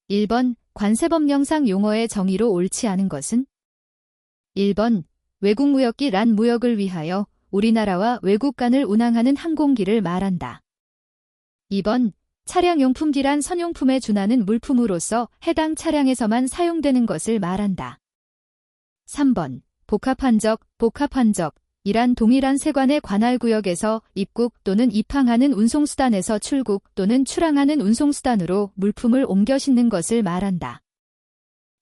1번 관세법령상 용어의 정의로 옳지 않은 것은? 1번 외국무역기란 무역을 위하여 우리나라와 외국 간을 운항하는 항공기를 말한다. 2번 차량용품기란 선용품에 준하는 물품으로서 해당 차량에서만 사용되는 것을 말한다. 3번 복합한적이란 동일한 세관의 관할구역에서 입국 또는 입항하는 운송수단에서 출국 또는 출항하는 운송수단으로 물품을 옮겨 싣는 것을 말한다.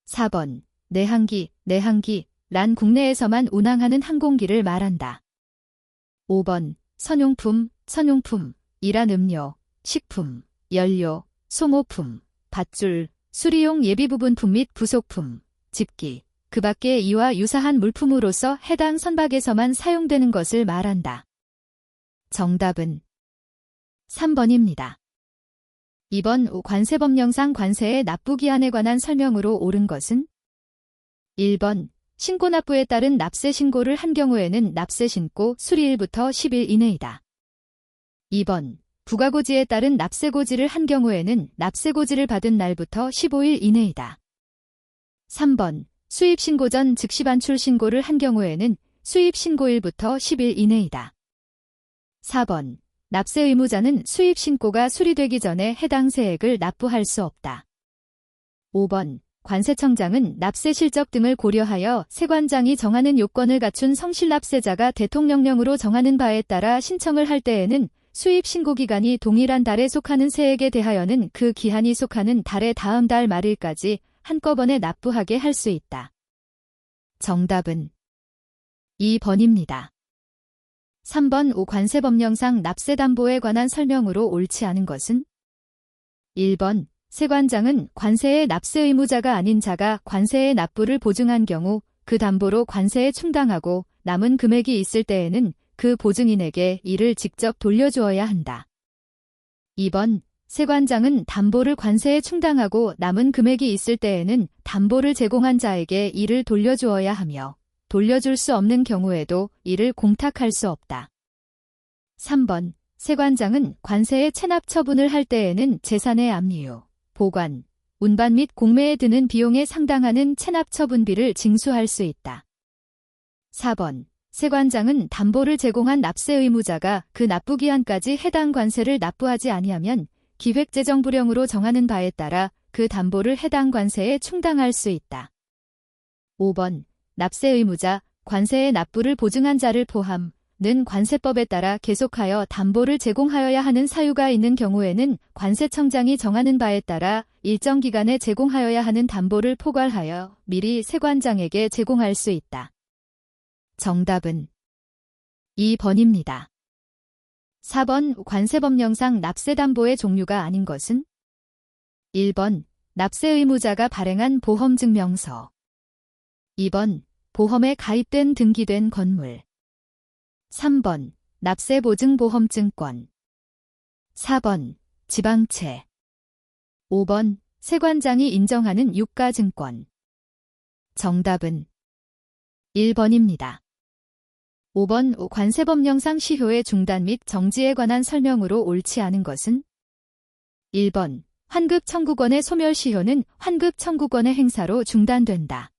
4번 내항기란 국내에서만 운항하는 항공기를 말한다. 5번 선용품이란 음료, 식품, 연료, 소모품, 밧줄, 수리용 예비부분품 및 부속품, 집기, 그 밖의 이와 유사한 물품으로서 해당 선박에서만 사용되는 것을 말한다. 정답은 3번입니다. 2번 관세법령상 관세의 납부기한에 관한 설명으로 옳은 것은? 1번 신고납부에 따른 납세 신고를 한 경우에는 납세 신고 수리일부터 10일 이내이다. 2번 부가고지에 따른 납세고지를 한 경우에는 납세고지를 받은 날부터 15일 이내이다. 3번 수입신고 전 즉시반출 신고를 한 경우에는 수입신고일부터 10일 이내이다. 4번 납세 의무자는 수입신고가 수리되기 전에 해당 세액을 납부할 수 없다. 5번 관세청장은 납세 실적 등을 고려하여 세관장이 정하는 요건을 갖춘 성실납세자가 대통령령으로 정하는 바에 따라 신청을 할 때에는 수입신고기간이 동일한 달에 속하는 세액에 대하여는 그 기한이 속하는 달의 다음 달 말일까지 한꺼번에 납부하게 할 수 있다. 정답은 2번입니다. 3번 관세법령상 납세담보에 관한 설명으로 옳지 않은 것은? 1번 세관장은 관세의 납세 의무자가 아닌 자가 관세의 납부를 보증한 경우 그 담보로 관세에 충당하고 남은 금액이 있을 때에는 그 보증인에게 이를 직접 돌려주어야 한다. 2번 세관장은 담보를 관세에 충당하고 남은 금액이 있을 때에는 담보를 제공한 자에게 이를 돌려주어야 하며 돌려줄 수 없는 경우에도 이를 공탁할 수 없다. 3번 세관장은 관세의 체납 처분을 할 때에는 재산의 압류, 보관, 운반 및 공매에 드는 비용에 상당하는 체납 처분비를 징수할 수 있다. 4번 세관장은 담보를 제공한 납세 의무자가 그 납부기한까지 해당 관세를 납부하지 아니하면 기획재정부령으로 정하는 바에 따라 그 담보를 해당 관세에 충당할 수 있다. 5번 납세 의무자, 관세의 납부를 보증한 자를 포함 는 관세법에 따라 계속하여 담보를 제공하여야 하는 사유가 있는 경우에는 관세청장이 정하는 바에 따라 일정 기간에 제공하여야 하는 담보를 포괄하여 미리 세관장에게 제공할 수 있다. 정답은 2번입니다. 4번 관세법령상 납세담보의 종류가 아닌 것은? 1번 납세 의무자가 발행한 보험증명서 2번 보험에 가입된 등기된 건물 3번 납세보증보험증권 4번 지방채 5번 세관장이 인정하는 유가증권 정답은 1번입니다. 5번 관세법령상 시효의 중단 및 정지에 관한 설명으로 옳지 않은 것은? 1번 환급청구권의 소멸시효는 환급청구권의 행사로 중단된다.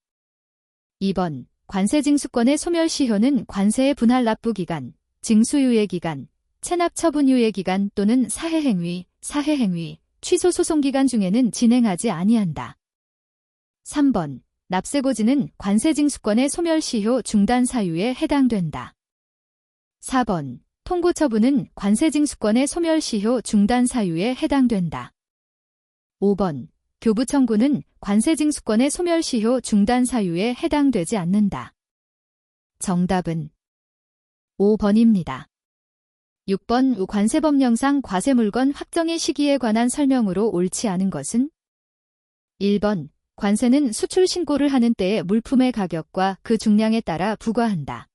2번 관세징수권의 소멸시효는 관세의 분할 납부기간, 징수유예기간, 체납처분유예기간 또는 사해행위, 취소소송기간 중에는 진행하지 아니한다. 3번 납세고지는 관세징수권의 소멸시효 중단 사유에 해당된다. 4번 통고처분은 관세징수권의 소멸시효 중단 사유에 해당된다. 5번 교부청구는 관세징수권의 소멸시효 중단 사유에 해당되지 않는다. 정답은 5번입니다. 6번 관세법령상 과세물건 확정의 시기에 관한 설명으로 옳지 않은 것은? 1번 관세는 수출 신고를 하는 때의 물품의 가격과 그 중량에 따라 부과한다.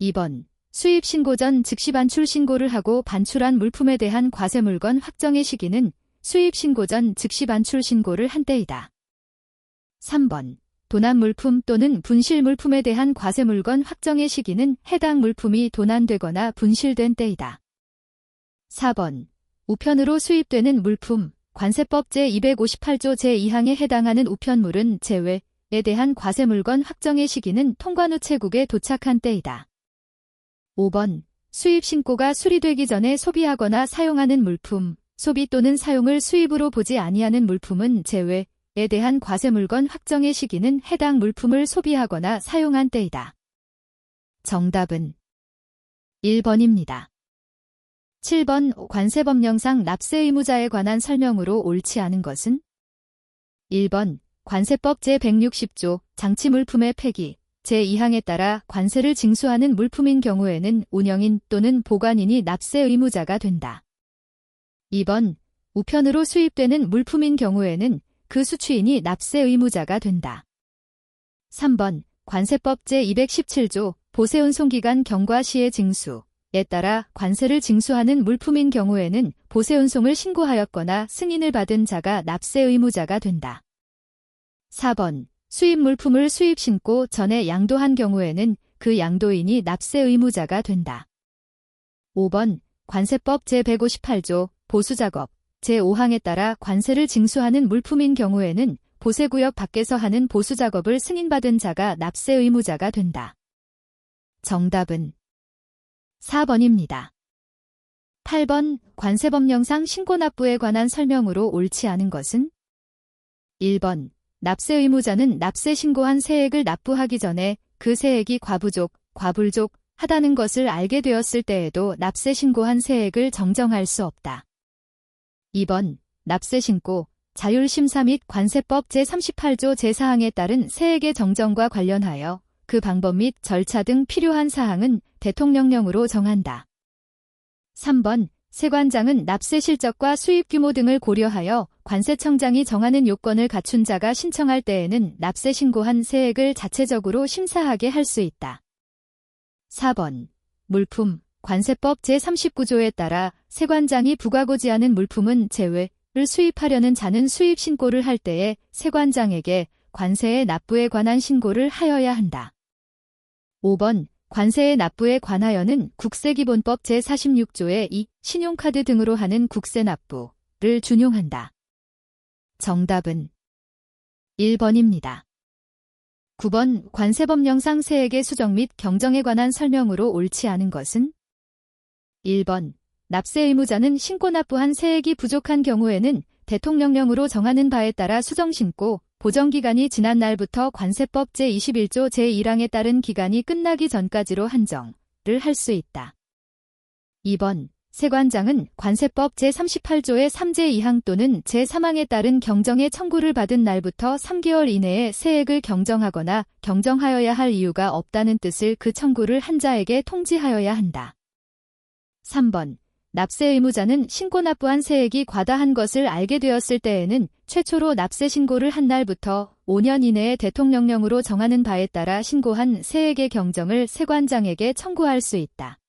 2번 수입 신고 전 즉시 반출 신고를 하고 반출한 물품에 대한 과세물건 확정의 시기는 수입 신고 전 즉시 반출 신고를 한 때이다. 3번 도난 물품 또는 분실 물품에 대한 과세물건 확정의 시기는 해당 물품이 도난되거나 분실된 때이다. 4번 우편으로 수입되는 물품, 관세법 제258조 제2항에 해당하는 우편물은 제외에 대한 과세물건 확정의 시기는 통관우체국에 도착한 때이다. 5번 수입 신고가 수리되기 전에 소비하거나 사용하는 물품, 소비 또는 사용을 수입으로 보지 아니하는 물품은 제외에 대한 과세물건 확정의 시기는 해당 물품을 소비하거나 사용한 때이다. 정답은 1번입니다. 7번 관세법령상 납세 의무자에 관한 설명으로 옳지 않은 것은? 1번 관세법 제160조 장치물품의 폐기 제2항에 따라 관세를 징수하는 물품인 경우에는 운영인 또는 보관인이 납세 의무자가 된다. 2번 우편으로 수입되는 물품인 경우에는 그 수취인이 납세 의무자가 된다. 3번 관세법 제217조 보세운송기간 경과 시의 징수에 따라 관세를 징수하는 물품인 경우에는 보세운송을 신고하였거나 승인을 받은 자가 납세 의무자가 된다. 4번 수입 물품을 수입 신고 전에 양도한 경우에는 그 양도인이 납세 의무자가 된다. 5번 관세법 제158조 보수작업 제5항에 따라 관세를 징수하는 물품인 경우에는 보세구역 밖에서 하는 보수작업을 승인받은 자가 납세 의무자가 된다. 정답은 4번입니다. 8번 관세법령상 신고납부에 관한 설명으로 옳지 않은 것은? 1번 납세 의무자는 납세 신고한 세액을 납부하기 전에 그 세액이 과부족, 과불족 하다는 것을 알게 되었을 때에도 납세 신고한 세액을 정정할 수 없다. 2번 납세 신고, 자율심사 및 관세법 제38조 제4항에 따른 세액의 정정과 관련하여 그 방법 및 절차 등 필요한 사항은 대통령령으로 정한다. 3번 세관장은 납세 실적과 수입 규모 등을 고려하여 관세청장이 정하는 요건을 갖춘 자가 신청할 때에는 납세 신고한 세액을 자체적으로 심사하게 할 수 있다. 4번 물품, 관세법 제39조에 따라 세관장이 부과고지하는 물품은 제외를 수입하려는 자는 수입 신고를 할 때에 세관장에게 관세의 납부에 관한 신고를 하여야 한다. 5번 관세의 납부에 관하여는 국세기본법 제46조의 2, 신용카드 등으로 하는 국세 납부를 준용한다. 정답은 1번입니다. 9번 관세법령상 세액의 수정 및 경정에 관한 설명으로 옳지 않은 것은? 1번 납세 의무자는 신고 납부한 세액이 부족한 경우에는 대통령령으로 정하는 바에 따라 수정신고, 보정기간이 지난 날부터 관세법 제21조 제1항에 따른 기간이 끝나기 전까지로 한정을 할 수 있다. 2번 세관장은 관세법 제38조의 3제 2항 또는 제3항에 따른 경정의 청구를 받은 날부터 3개월 이내에 세액을 경정하거나 경정하여야 할 이유가 없다는 뜻을 그 청구를 한 자에게 통지하여야 한다. 3번 납세 의무자는 신고 납부한 세액이 과다한 것을 알게 되었을 때에는 최초로 납세 신고를 한 날부터 5년 이내에 대통령령으로 정하는 바에 따라 신고한 세액의 경정을 세관장에게 청구할 수 있다.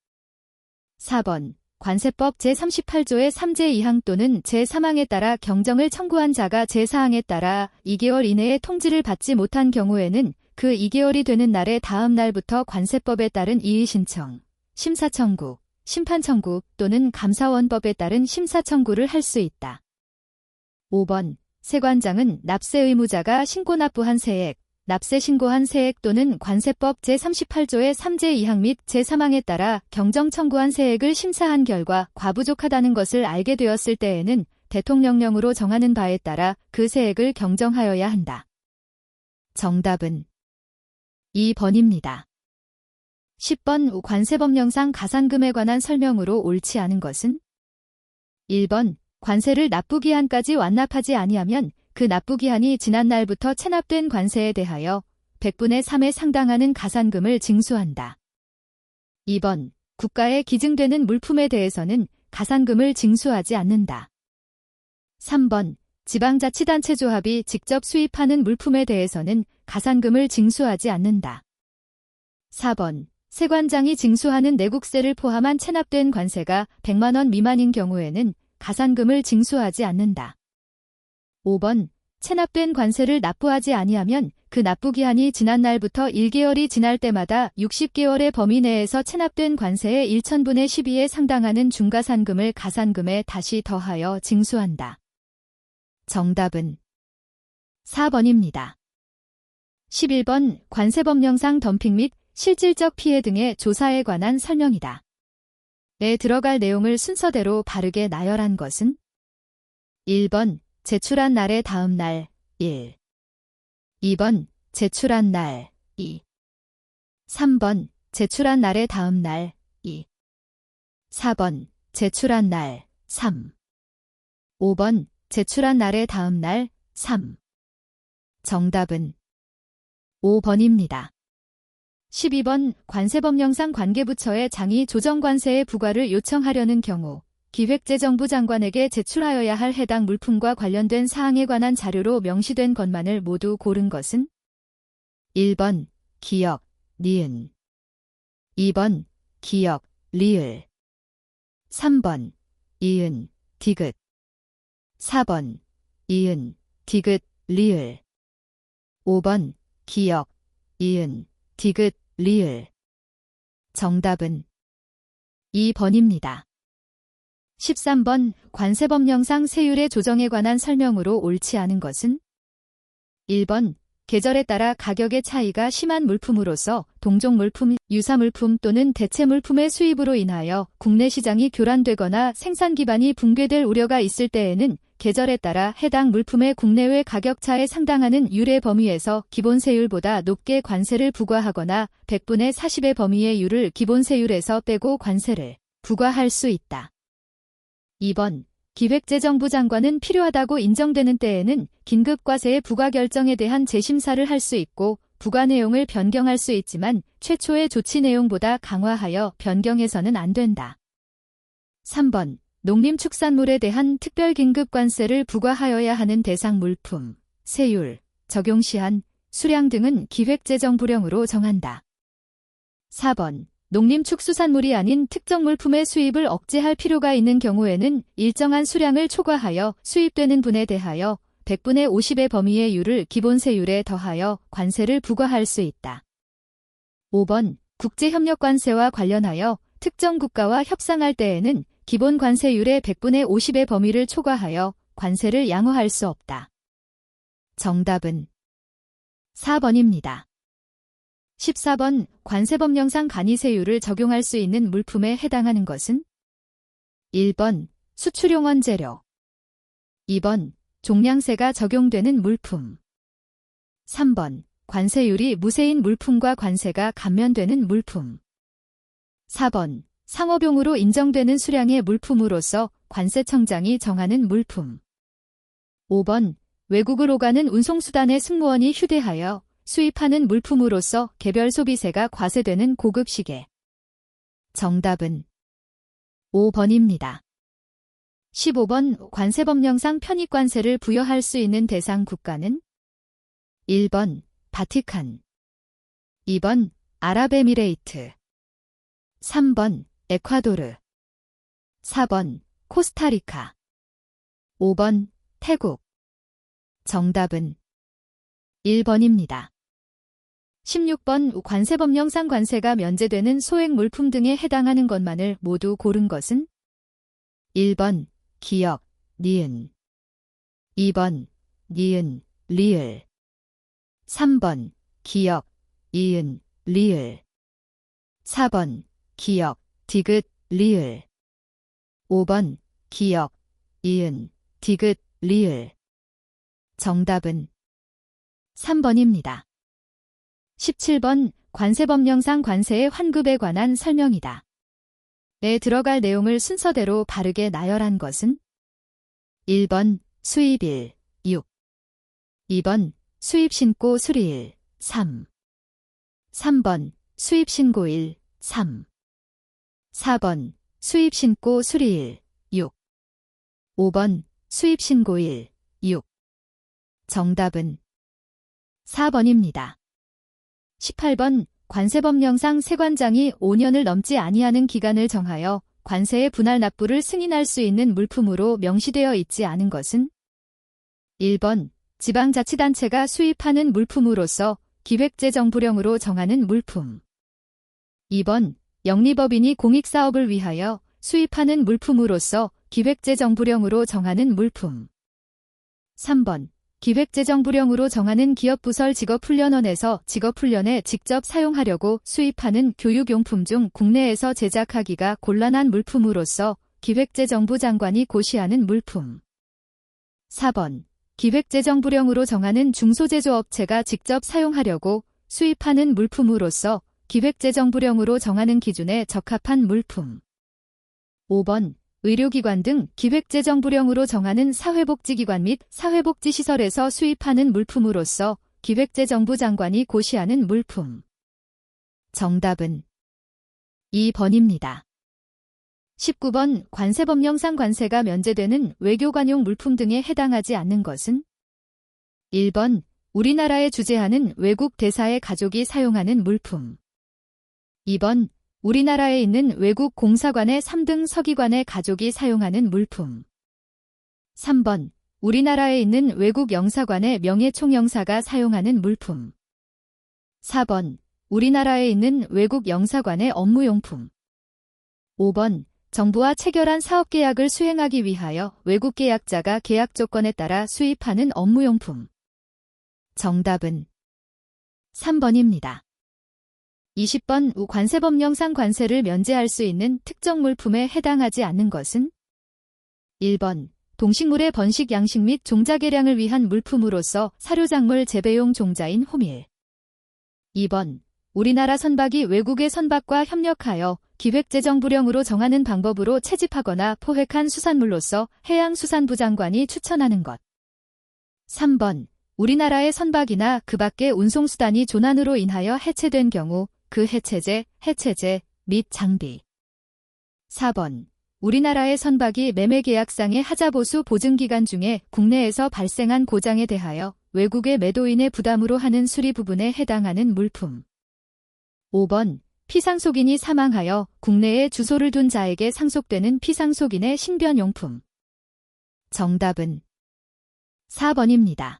4번 관세법 제38조의 3제 2항 또는 제3항에 따라 경정을 청구한 자가 제4항에 따라 2개월 이내에 통지를 받지 못한 경우에는 그 2개월이 되는 날의 다음 날부터 관세법에 따른 이의 신청, 심사 청구, 심판 청구 또는 감사원법에 따른 심사 청구를 할 수 있다. 5번 세관장은 납세 의무자가 신고 납부한 세액, 납세 신고한 세액 또는 관세법 제38조의 3제 2항 및 제3항에 따라 경정 청구한 세액을 심사한 결과 과부족하다는 것을 알게 되었을 때에는 대통령령으로 정하는 바에 따라 그 세액을 경정하여야 한다. 정답은 2번입니다. 10번 관세법령상 가산금에 관한 설명으로 옳지 않은 것은? 1번 관세를 납부기한까지 완납하지 아니하면 그 납부기한이 지난 날부터 체납된 관세에 대하여 100분의 3에 상당하는 가산금을 징수한다. 2번 국가에 기증되는 물품에 대해서는 가산금을 징수하지 않는다. 3번 지방자치단체 조합이 직접 수입하는 물품에 대해서는 가산금을 징수하지 않는다. 4번 세관장이 징수하는 내국세를 포함한 체납된 관세가 100만 원 미만인 경우에는 가산금을 징수하지 않는다. 5번 체납된 관세를 납부하지 아니하면 그 납부기한이 지난 날부터 1개월이 지날 때마다 60개월의 범위 내에서 체납된 관세의 1,000분의 12에 상당하는 중가산금을 가산금에 다시 더하여 징수한다. 정답은 4번입니다. 11번 관세법령상 덤핑 및 실질적 피해 등의 조사에 관한 설명이다. 에 들어갈 내용을 순서대로 바르게 나열한 것은 1번 제출한 날의 다음 날 1, 2번 제출한 날 2, 3번 제출한 날의 다음 날 2, 4번 제출한 날 3, 5번 제출한 날의 다음 날 3. 정답은 5번입니다. 12번 관세법령상 관계부처의 장이 조정관세의 부과를 요청하려는 경우 기획재정부 장관에게 제출하여야 할 해당 물품과 관련된 사항에 관한 자료로 명시된 것만을 모두 고른 것은 1번 기역, 니은 2번 기역, 리을 3번 이은, 디귿 4번 이은, 디귿, 리을 5번 기역, 이은, 디귿, 리을 정답은 2번입니다. 13번 관세법령상 세율의 조정에 관한 설명으로 옳지 않은 것은 1번 계절에 따라 가격의 차이가 심한 물품으로서 동종 물품, 유사 물품 또는 대체 물품의 수입으로 인하여 국내 시장이 교란되거나 생산 기반이 붕괴될 우려가 있을 때에는 계절에 따라 해당 물품의 국내외 가격차에 상당하는 유례 범위에서 기본세율보다 높게 관세를 부과하거나 100분의 40의 범위의 율을 기본세율에서 빼고 관세를 부과할 수 있다. 2번 기획재정부 장관은 필요하다고 인정되는 때에는 긴급과세의 부과 결정에 대한 재심사를 할 수 있고 부과 내용을 변경할 수 있지만 최초의 조치 내용보다 강화하여 변경해서는 안 된다. 3번 농림축산물에 대한 특별긴급관세를 부과하여야 하는 대상 물품, 세율, 적용시한, 수량 등은 기획재정부령으로 정한다. 4번 농림축수산물이 아닌 특정 물품의 수입을 억제할 필요가 있는 경우에는 일정한 수량을 초과하여 수입되는 분에 대하여 100분의 50의 범위의 율을 기본세율에 더하여 관세를 부과할 수 있다. 5번 국제협력관세와 관련하여 특정 국가와 협상할 때에는 기본 관세율의 100분의 50의 범위를 초과하여 관세를 양호할 수 없다. 정답은 4번입니다. 14번 관세법령상 간이세율을 적용할 수 있는 물품에 해당하는 것은 1번 수출용 재료 2번 종량세가 적용되는 물품 3번 관세율이 무세인 물품과 관세가 감면되는 물품 4번 상업용으로 인정되는 수량의 물품으로서 관세청장이 정하는 물품 5번 외국으로 가는 운송수단의 승무원이 휴대하여 수입하는 물품으로서 개별 소비세가 과세되는 고급 시계. 정답은 5번입니다. 15번 관세법령상 편입관세를 부여할 수 있는 대상 국가는 1번 바티칸 2번 아랍에미레이트 3번 에콰도르 4번 코스타리카 5번 태국 정답은 1번입니다. 16번 관세법령상 관세가 면제되는 소액 물품 등에 해당하는 것만을 모두 고른 것은 1번 기역, 니은 2번 니은, 리을 3번 기역, 이은, 리을 4번 기역, 디귿, 리을 5번 기역, 이은, 디귿, 리을 정답은 3번입니다. 17번 관세법령상 관세의 환급에 관한 설명이다. 에 들어갈 내용을 순서대로 바르게 나열한 것은 1번 수입일 6 2번 수입신고 수리일 3 3번 수입신고일 3 4번 수입신고 수리일 6 5번 수입신고일 6 정답은 4번입니다. 18번 관세법령상 세관장이 5년을 넘지 아니하는 기간을 정하여 관세의 분할 납부를 승인할 수 있는 물품으로 명시되어 있지 않은 것은 1번 지방자치단체가 수입하는 물품으로서 기획재정부령으로 정하는 물품 2번 영리법인이 공익사업을 위하여 수입하는 물품으로서 기획재정부령으로 정하는 물품 3번. 기획재정부령으로 정하는 기업부설 직업훈련원에서 직업훈련에 직접 사용하려고 수입하는 교육용품 중 국내에서 제작하기가 곤란한 물품으로서 기획재정부 장관이 고시하는 물품. 4번. 기획재정부령으로 정하는 중소제조업체가 직접 사용하려고 수입하는 물품으로서 기획재정부령으로 정하는 기준에 적합한 물품. 5번. 의료기관 등 기획재정부령으로 정하는 사회복지기관 및 사회복지시설에서 수입하는 물품으로서 기획재정부 장관이 고시하는 물품. 정답은 2번입니다. 19번. 관세법령상 관세가 면제되는 외교관용 물품 등에 해당하지 않는 것은? 1번. 우리나라에 주재하는 외국 대사의 가족이 사용하는 물품. 2번. 우리나라에 있는 외국 공사관의 3등 서기관의 가족이 사용하는 물품. 3번. 우리나라에 있는 외국 영사관의 명예총영사가 사용하는 물품. 4번. 우리나라에 있는 외국 영사관의 업무용품. 5번. 정부와 체결한 사업계약을 수행하기 위하여 외국 계약자가 계약 조건에 따라 수입하는 업무용품. 정답은 3번입니다. 20번. 관세법령상 관세를 면제할 수 있는 특정 물품에 해당하지 않는 것은? 1번. 동식물의 번식 양식 및 종자 개량을 위한 물품으로서 사료작물 재배용 종자인 호밀. 2번. 우리나라 선박이 외국의 선박과 협력하여 기획재정부령으로 정하는 방법으로 채집하거나 포획한 수산물로서 해양수산부 장관이 추천하는 것. 3번. 우리나라의 선박이나 그 밖의 운송수단이 조난으로 인하여 해체된 경우 그 해체제 및 장비. 4번. 우리나라의 선박이 매매계약상의 하자보수 보증기간 중에 국내에서 발생한 고장에 대하여 외국의 매도인의 부담으로 하는 수리 부분에 해당하는 물품. 5번. 피상속인이 사망하여 국내에 주소를 둔 자에게 상속되는 피상속인의 신변용품. 정답은 4번입니다.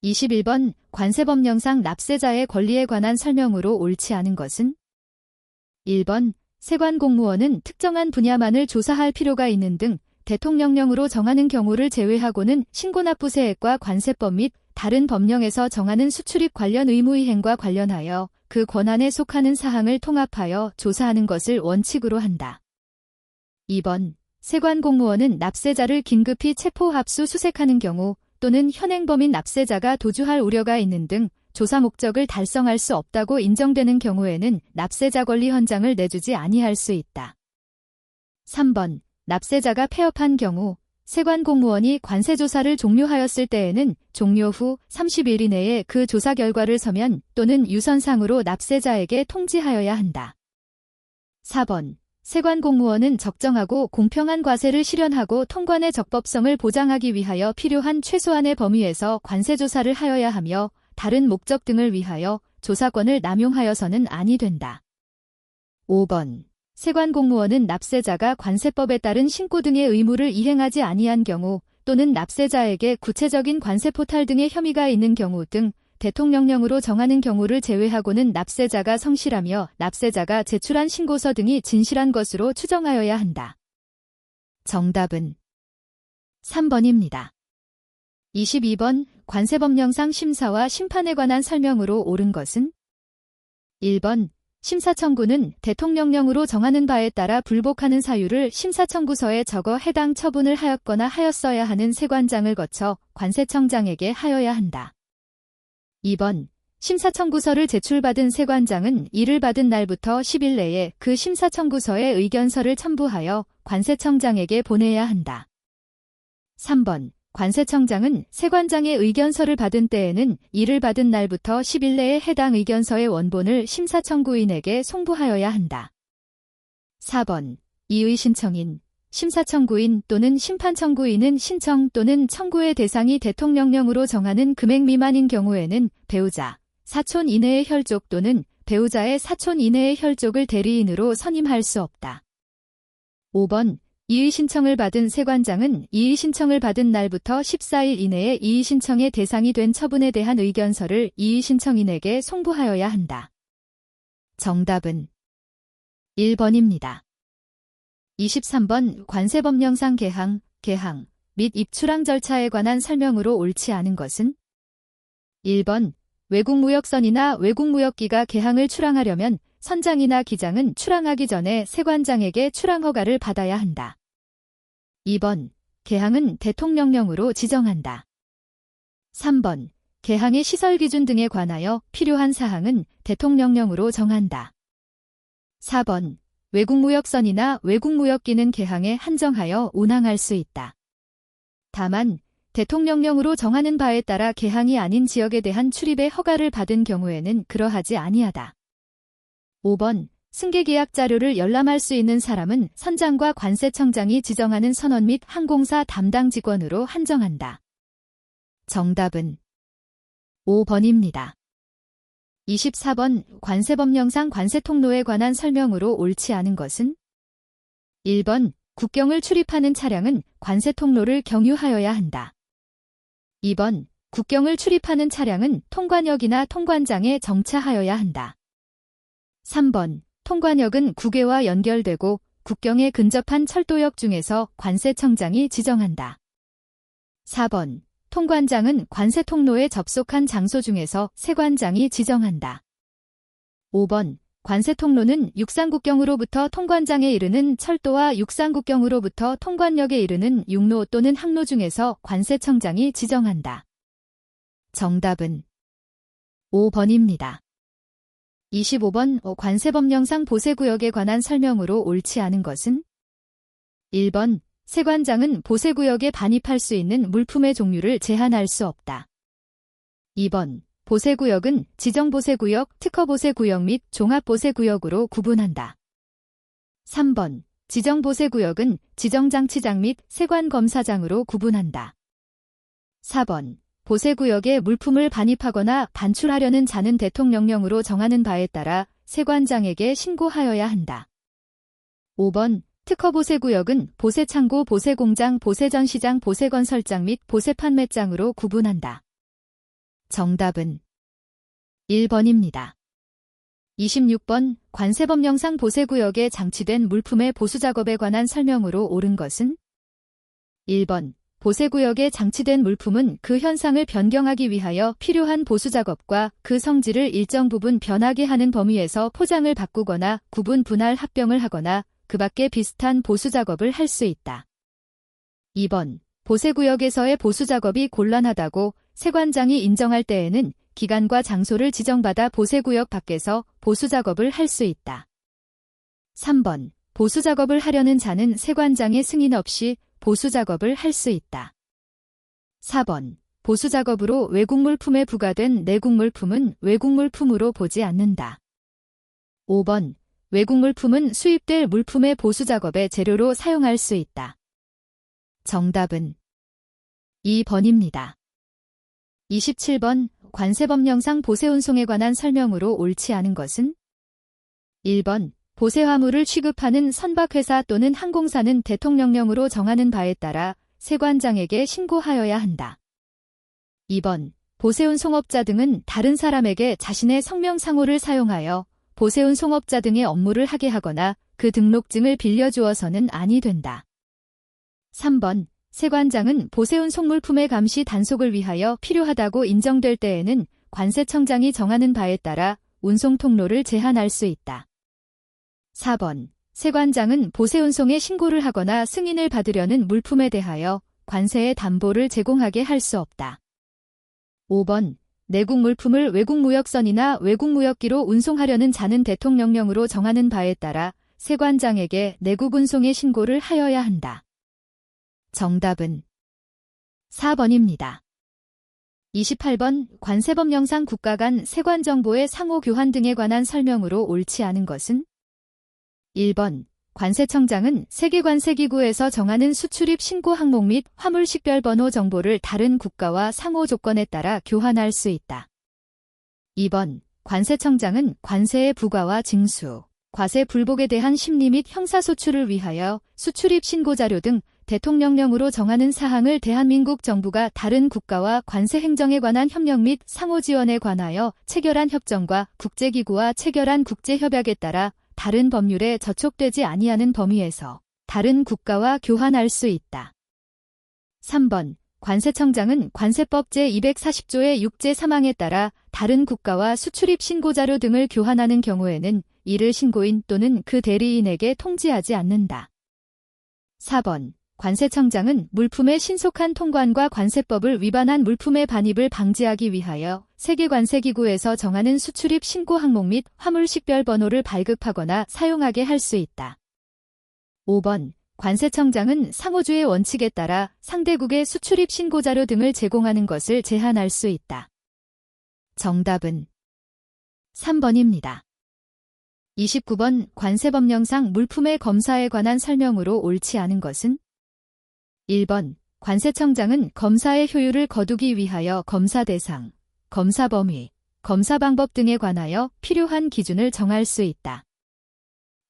21번. 관세법령상 납세자의 권리에 관한 설명으로 옳지 않은 것은? 1번. 세관공무원은 특정한 분야만을 조사할 필요가 있는 등 대통령령으로 정하는 경우를 제외하고는 신고납부세액과 관세법 및 다른 법령에서 정하는 수출입 관련 의무이행과 관련하여 그 권한에 속하는 사항을 통합하여 조사하는 것을 원칙으로 한다. 2번. 세관공무원은 납세자를 긴급히 체포 합수 수색하는 경우 또는 현행범인 납세자가 도주할 우려가 있는 등 조사 목적을 달성할 수 없다고 인정되는 경우에는 납세자 권리 헌장을 내주지 아니할 수 있다. 3번. 납세자가 폐업한 경우 세관공무원이 관세조사를 종료하였을 때에는 종료 후 30일 이내에 그 조사 결과를 서면 또는 유선상으로 납세자에게 통지하여야 한다. 4번. 세관공무원은 적정하고 공평한 과세를 실현하고 통관의 적법성을 보장하기 위하여 필요한 최소한의 범위에서 관세조사를 하여야 하며 다른 목적 등을 위하여 조사권을 남용하여서는 아니 된다. 5번. 세관공무원은 납세자가 관세법에 따른 신고 등의 의무를 이행하지 아니한 경우 또는 납세자에게 구체적인 관세 포탈 등의 혐의가 있는 경우 등 대통령령으로 정하는 경우를 제외하고는 납세자가 성실하며 납세자가 제출한 신고서 등이 진실한 것으로 추정하여야 한다. 정답은 3번입니다. 22번. 관세법령상 심사와 심판에 관한 설명으로 옳은 것은? 1번. 심사청구는 대통령령으로 정하는 바에 따라 불복하는 사유를 심사청구서에 적어 해당 처분을 하였거나 하였어야 하는 세관장을 거쳐 관세청장에게 하여야 한다. 2번. 심사청구서를 제출받은 세관장은 이를 받은 날부터 10일 내에 그 심사청구서에 의견서를 첨부하여 관세청장에게 보내야 한다. 3번. 관세청장은 세관장의 의견서를 받은 때에는 이를 받은 날부터 10일 내에 해당 의견서의 원본을 심사청구인에게 송부하여야 한다. 4번. 이의 신청인, 심사청구인 또는 심판청구인은 신청 또는 청구의 대상이 대통령령으로 정하는 금액 미만인 경우에는 배우자, 사촌 이내의 혈족 또는 배우자의 사촌 이내의 혈족을 대리인으로 선임할 수 없다. 5번. 이의 신청을 받은 세관장은 이의 신청을 받은 날부터 14일 이내에 이의 신청의 대상이 된 처분에 대한 의견서를 이의 신청인에게 송부하여야 한다. 정답은 1번입니다. 23번. 관세법령상 개항 및 입출항 절차에 관한 설명으로 옳지 않은 것은 1번 외국무역선이나 외국무역기가 개항을 출항하려면 선장이나 기장은 출항하기 전에 세관장에게 출항 허가를 받아야 한다. 2번 개항은 대통령령으로 지정한다. 3번 개항의 시설 기준 등에 관하여 필요한 사항은 대통령령으로 정한다. 4번 외국무역선이나 외국무역기는 개항에 한정하여 운항할 수 있다. 다만 대통령령으로 정하는 바에 따라 개항이 아닌 지역에 대한 출입의 허가를 받은 경우에는 그러하지 아니하다. 5번 승객예약 자료를 열람할 수 있는 사람은 선장과 관세청장이 지정하는 선원 및 항공사 담당 직원으로 한정한다. 정답은 5번입니다. 24번 관세법령상 관세통로에 관한 설명으로 옳지 않은 것은 1번 국경을 출입하는 차량은 관세통로를 경유하여야 한다. 2번 국경을 출입하는 차량은 통관역이나 통관장에 정차하여야 한다. 3번 통관역은 국외와 연결되고 국경에 근접한 철도역 중에서 관세청장이 지정한다. 4번 통관장은 관세통로에 접속한 장소 중에서 세관장이 지정한다. 5번 관세통로는 육상국경으로부터 통관장에 이르는 철도와 육상국경으로부터 통관역에 이르는 육로 또는 항로 중에서 관세청장이 지정한다. 정답은 5번입니다. 25번 관세법령상 보세구역에 관한 설명으로 옳지 않은 것은 1번 세관장은 보세구역에 반입할 수 있는 물품의 종류를 제한할 수 없다. 2번 보세구역은 지정보세구역, 특허보세구역 및 종합보세구역으로 구분한다. 3번 지정보세구역은 지정장치장 및 세관검사장으로 구분한다. 4번 보세구역에 물품을 반입하거나 반출하려는 자는 대통령령으로 정하는 바에 따라 세관장에게 신고하여야 한다. 5번 특허보세구역은 보세창고, 보세공장, 보세전시장, 보세건설장 및 보세판매장으로 구분한다. 정답은 1번입니다. 26번 관세법령상 보세구역에 장치된 물품의 보수작업에 관한 설명으로 옳은 것은 1번 보세구역에 장치된 물품은 그 현상을 변경하기 위하여 필요한 보수작업과 그 성질을 일정 부분 변하게 하는 범위에서 포장을 바꾸거나 구분 분할 합병을 하거나 그 밖에 비슷한 보수작업을 할 수 있다. 2번 보세구역에서의 보수작업이 곤란하다고 세관장이 인정할 때에는 기간과 장소를 지정받아 보세구역 밖에서 보수작업을 할 수 있다. 3번 보수작업을 하려는 자는 세관장의 승인 없이 보수작업을 할 수 있다. 4번 보수작업으로 외국물품에 부과된 내국물품은 외국물품으로 보지 않는다. 5번 외국물품은 수입될 물품의 보수작업의 재료로 사용할 수 있다. 정답은 2번입니다. 27번 관세법령상 보세운송에 관한 설명으로 옳지 않은 것은 1번 보세화물을 취급하는 선박회사 또는 항공사는 대통령령으로 정하는 바에 따라 세관장에게 신고하여야 한다. 2번 보세운송업자 등은 다른 사람에게 자신의 성명상호를 사용하여 보세운송업자 등의 업무를 하게 하거나 그 등록증을 빌려주어서는 아니 된다. 3번 세관장은 보세운송물품의 감시 단속을 위하여 필요하다고 인정될 때에는 관세청장이 정하는 바에 따라 운송통로를 제한할 수 있다. 4번 세관장은 보세운송에 신고를 하거나 승인을 받으려는 물품에 대하여 관세의 담보를 제공하게 할 수 없다. 5번 내국 물품을 외국무역선이나 외국무역기로 운송하려는 자는 대통령령으로 정하는 바에 따라 세관장에게 내국 운송의 신고를 하여야 한다. 정답은 4번입니다. 28번 관세법령상 국가 간 세관 정보의 상호 교환 등에 관한 설명으로 옳지 않은 것은 1번 관세청장은 세계관세기구에서 정하는 수출입 신고 항목 및 화물 식별번호 정보를 다른 국가와 상호 조건에 따라 교환할 수 있다. 2번 관세청장은 관세의 부과와 징수, 과세 불복에 대한 심리 및 형사소출을 위하여 수출입 신고자료 등 대통령령으로 정하는 사항을 대한민국 정부가 다른 국가와 관세 행정에 관한 협력 및 상호 지원에 관하여 체결한 협정과 국제기구와 체결한 국제협약에 따라 다른 법률에 저촉되지 아니하는 범위에서 다른 국가와 교환할 수 있다. 3번. 관세청장은 관세법 제240조의 6제 3항에 따라 다른 국가와 수출입 신고자료 등을 교환하는 경우에는 이를 신고인 또는 그 대리인에게 통지하지 않는다. 4번. 관세청장은 물품의 신속한 통관과 관세법을 위반한 물품의 반입을 방지하기 위하여 세계관세기구에서 정하는 수출입 신고 항목 및 화물 식별 번호를 발급하거나 사용하게 할 수 있다. 5번. 관세청장은 상호주의 원칙에 따라 상대국의 수출입 신고자료 등을 제공하는 것을 제한할 수 있다. 정답은 3번입니다. 29번. 관세법령상 물품의 검사에 관한 설명으로 옳지 않은 것은? 1번. 관세청장은 검사의 효율을 거두기 위하여 검사 대상, 검사 범위, 검사 방법 등에 관하여 필요한 기준을 정할 수 있다.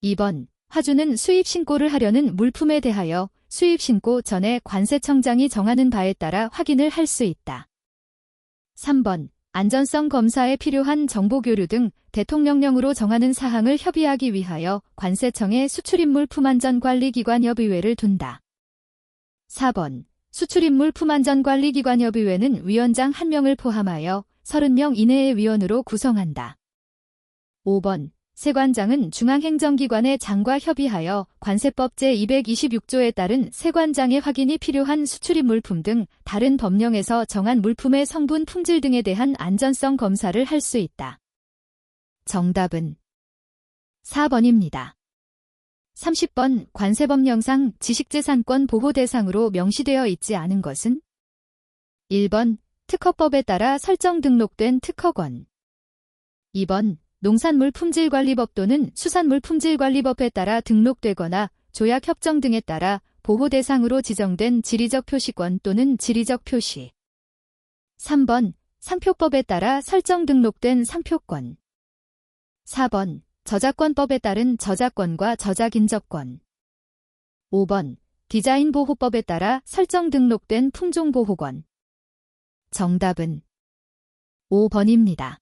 2번. 화주는 수입신고를 하려는 물품에 대하여 수입신고 전에 관세청장이 정하는 바에 따라 확인을 할 수 있다. 3번. 안전성 검사에 필요한 정보교류 등 대통령령으로 정하는 사항을 협의하기 위하여 관세청에 수출입물 품안전관리기관협의회를 둔다. 4번. 수출입물 품안전관리기관협의회는 위원장 1명을 포함하여 30명 이내의 위원으로 구성한다. 5번. 세관장은 중앙행정기관의 장과 협의하여 관세법 제226조에 따른 세관장의 확인이 필요한 수출입 물품 등 다른 법령에서 정한 물품의 성분 품질 등에 대한 안전성 검사를 할 수 있다. 정답은 4번입니다. 30번. 관세법령상 지식재산권 보호 대상으로 명시되어 있지 않은 것은? 1번. 특허법에 따라 설정 등록된 특허권. 2번. 농산물 품질관리법 또는 수산물 품질관리법에 따라 등록되거나 조약협정 등에 따라 보호 대상으로 지정된 지리적 표시권 또는 지리적 표시. 3번. 상표법에 따라 설정 등록된 상표권. 4번. 저작권법에 따른 저작권과 저작인접권. 5번. 디자인보호법에 따라 설정 등록된 품종보호권. 정답은 5번입니다.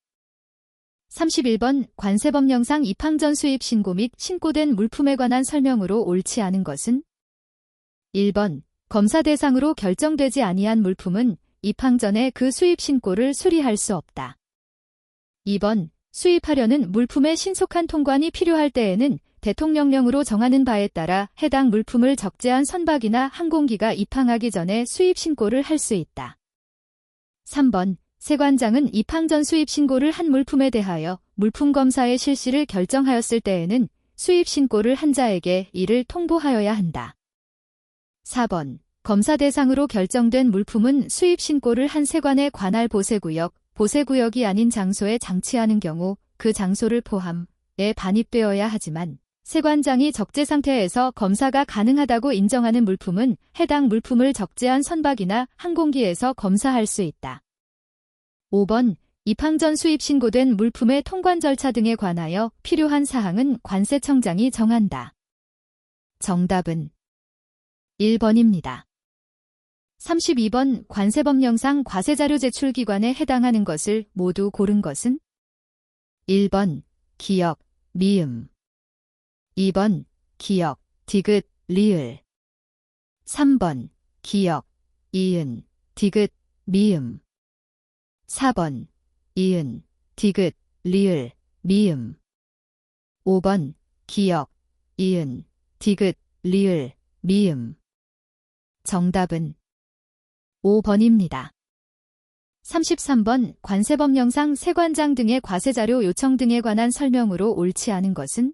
31번. 관세법령상 입항전 수입 신고 및 신고된 물품에 관한 설명으로 옳지 않은 것은? 1번. 검사 대상으로 결정되지 아니한 물품은 입항 전에 그 수입 신고를 수리할 수 없다. 2번. 수입하려는 물품의 신속한 통관이 필요할 때에는 대통령령으로 정하는 바에 따라 해당 물품을 적재한 선박이나 항공기가 입항하기 전에 수입 신고를 할 수 있다. 3번. 세관장은 입항 전 수입 신고를 한 물품에 대하여 물품 검사의 실시를 결정하였을 때에는 수입 신고를 한 자에게 이를 통보하여야 한다. 4번. 검사 대상으로 결정된 물품은 수입 신고를 한 세관의 관할 보세구역, 보세구역이 아닌 장소에 장치하는 경우 그 장소를 포함해 반입되어야 하지만 세관장이 적재 상태에서 검사가 가능하다고 인정하는 물품은 해당 물품을 적재한 선박이나 항공기에서 검사할 수 있다. 5번. 입항 전 수입 신고된 물품의 통관 절차 등에 관하여 필요한 사항은 관세청장이 정한다. 정답은 1번입니다. 32번. 관세법령상 과세자료 제출 기관에 해당하는 것을 모두 고른 것은? 1번. 기역, 미음. 2번. 기역, 디귿, 리을. 3번. 기역, 이은, 디귿, 미음. 4번. 이은, 디귿, 리을, 미음. 5번. 기역, 이은, 디귿, 리을, 미음. 정답은 5번입니다. 33번. 관세법령상 세관장 등의 과세자료 요청 등에 관한 설명으로 옳지 않은 것은?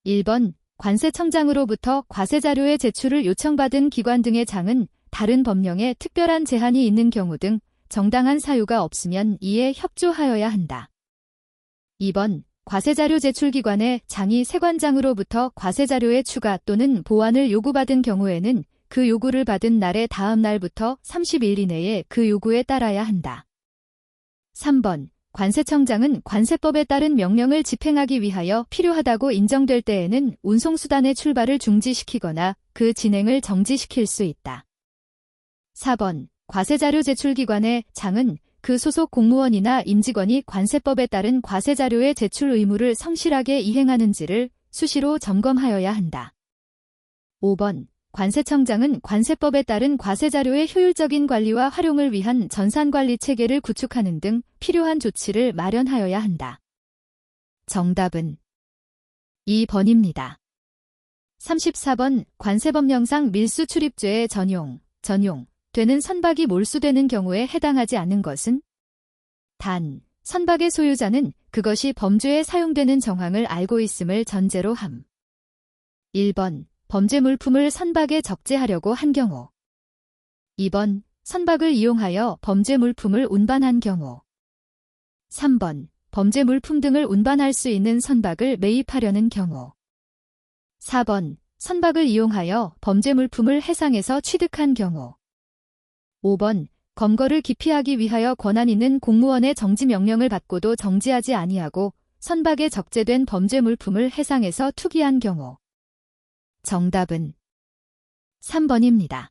1번. 관세청장으로부터 과세자료의 제출을 요청받은 기관 등의 장은 다른 법령에 특별한 제한이 있는 경우 등 정당한 사유가 없으면 이에 협조하여야 한다. 2번. 과세자료 제출기관의 장이 세관장으로부터 과세자료의 추가 또는 보완을 요구받은 경우에는 그 요구를 받은 날의 다음 날부터 30일 이내에 그 요구에 따라야 한다. 3번. 관세청장은 관세법에 따른 명령을 집행하기 위하여 필요하다고 인정될 때에는 운송수단의 출발을 중지시키거나 그 진행을 정지시킬 수 있다. 4번. 과세자료 제출기관의 장은 그 소속 공무원이나 임직원이 관세법에 따른 과세자료의 제출 의무를 성실하게 이행하는지를 수시로 점검하여야 한다. 5번. 관세청장은 관세법에 따른 과세자료의 효율적인 관리와 활용을 위한 전산관리 체계를 구축하는 등 필요한 조치를 마련하여야 한다. 정답은 2번입니다. 34번 관세법령상 밀수출입죄에 전용되는 선박이 몰수되는 경우에 해당하지 않는 것은? 단, 선박의 소유자는 그것이 범죄에 사용되는 정황을 알고 있음을 전제로 함. 1번 범죄 물품을 선박에 적재하려고 한 경우. 2번 선박을 이용하여 범죄 물품을 운반한 경우. 3번 범죄 물품 등을 운반할 수 있는 선박을 매입하려는 경우. 4번 선박을 이용하여 범죄 물품을 해상에서 취득한 경우. 5번 검거를 기피하기 위하여 권한 있는 공무원의 정지 명령을 받고도 정지하지 아니하고 선박에 적재된 범죄 물품을 해상에서 투기한 경우. 정답은 3번입니다.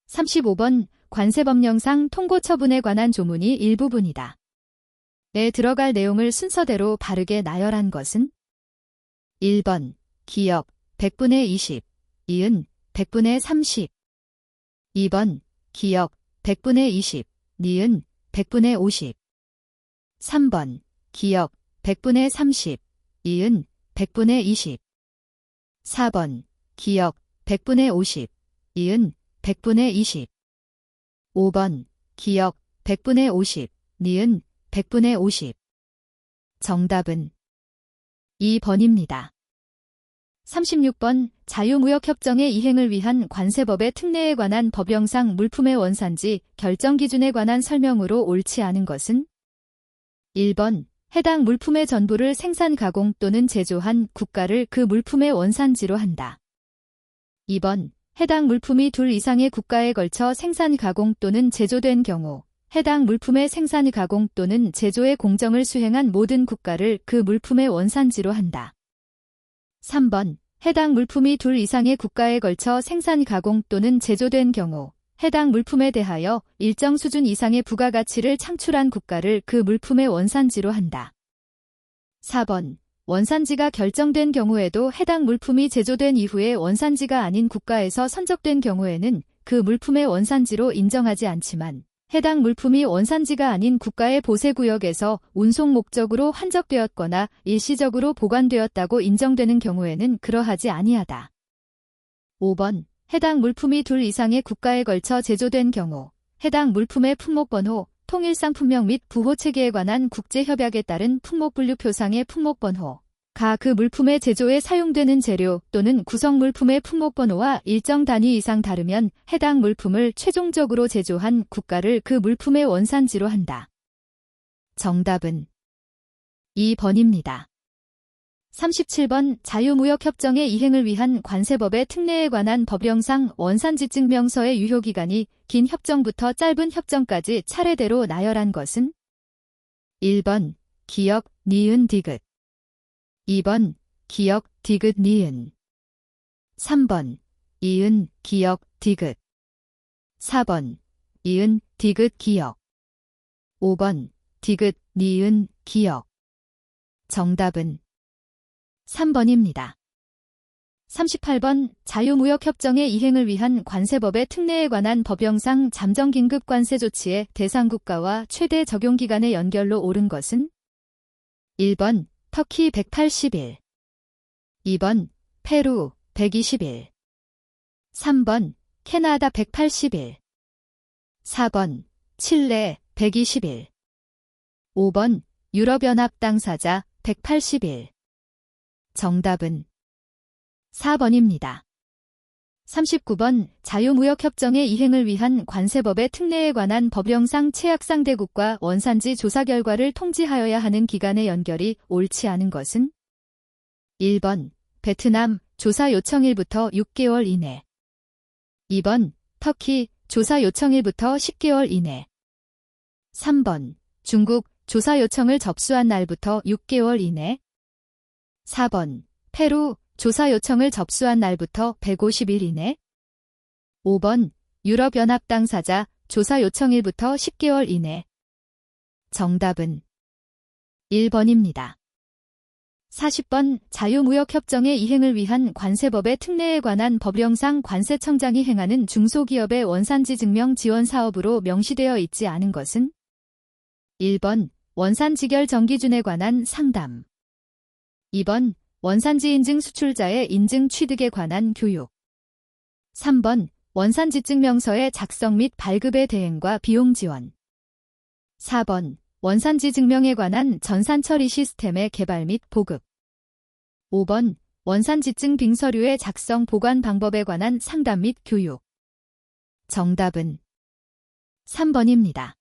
35번 관세법령상 통고처분에 관한 조문이 일부분이다. 에 들어갈 내용을 순서대로 바르게 나열한 것은? 1번 기역 100분의 20, 이은 100분의 30. 2번 기역 100분의 20, 니은 100분의 50. 3번 기역 100분의 30, 이은 100분의 20. 4번 기역 100분의 50, 이은 100분의 20. 5번 기역 100분의 50, 니은 100분의 50. 정답은 2번입니다. 36번 자유무역협정의 이행을 위한 관세법의 특례에 관한 법령상 물품의 원산지 결정 기준에 관한 설명으로 옳지 않은 것은? 1번 해당 물품의 전부를 생산 가공 또는 제조한 국가를 그 물품의 원산지로 한다. 2번 해당 물품이 둘 이상의 국가에 걸쳐 생산 가공 또는 제조된 경우 해당 물품의 생산 가공 또는 제조의 공정을 수행한 모든 국가를 그 물품의 원산지로 한다. 3번 해당 물품이 둘 이상의 국가에 걸쳐 생산 가공 또는 제조된 경우 해당 물품에 대하여 일정 수준 이상의 부가가치를 창출한 국가를 그 물품의 원산지로 한다. 4번 원산지가 결정된 경우에도 해당 물품이 제조된 이후에 원산지가 아닌 국가에서 선적된 경우에는 그 물품의 원산지로 인정하지 않지만 해당 물품이 원산지가 아닌 국가의 보세구역에서 운송 목적으로 환적되었거나 일시적으로 보관되었다고 인정되는 경우에는 그러하지 아니하다. 5번 해당 물품이 둘 이상의 국가에 걸쳐 제조된 경우 해당 물품의 품목번호, 통일상품명 및 부호체계에 관한 국제협약에 따른 품목분류표상의 품목번호, 가 그 물품의 제조에 사용되는 재료 또는 구성물품의 품목번호와 일정 단위 이상 다르면 해당 물품을 최종적으로 제조한 국가를 그 물품의 원산지로 한다. 정답은 2번입니다. 37번 자유무역협정의 이행을 위한 관세법의 특례에 관한 법령상 원산지증명서의 유효기간이 긴 협정부터 짧은 협정까지 차례대로 나열한 것은? 1번 기역 니은 디귿 2번 기역 디귿 니은 3번 이은 기역 디귿 4번 이은 디귿 기역 5번 디귿 니은 기역. 정답은 3번입니다. 38번 자유무역협정의 이행을 위한 관세법의 특례에 관한 법령상 잠정긴급관세 조치의 대상국가와 최대 적용기간의 연결로 옳은 것은? 1번 터키 180일 2번 페루 120일 3번 캐나다 180일 4번 칠레 120일 5번 유럽연합 당사자 180일. 정답은 4번입니다. 39번 자유무역협정의 이행을 위한 관세법의 특례에 관한 법령상 최약상대국과 원산지 조사 결과를 통지하여야 하는 기간의 연결이 옳지 않은 것은? 1번 베트남 조사 요청일부터 6개월 이내 2번 터키 조사 요청일부터 10개월 이내 3번 중국 조사 요청을 접수한 날부터 6개월 이내 4번 페루 조사 요청을 접수한 날부터 150일 이내 5번 유럽연합 당사자 조사 요청일부터 10개월 이내. 정답은 1번입니다. 40번 자유무역협정의 이행을 위한 관세법의 특례에 관한 법령상 관세청장이 행하는 중소기업의 원산지 증명 지원 사업으로 명시되어 있지 않은 것은? 1번 원산지결 정기준에 관한 상담. 2번 원산지 인증 수출자의 인증 취득에 관한 교육. 3번 원산지증명서의 작성 및 발급의 대행과 비용 지원. 4번 원산지 증명에 관한 전산처리 시스템의 개발 및 보급. 5번 원산지증 빙서류의 작성 보관 방법에 관한 상담 및 교육. 정답은 3번입니다.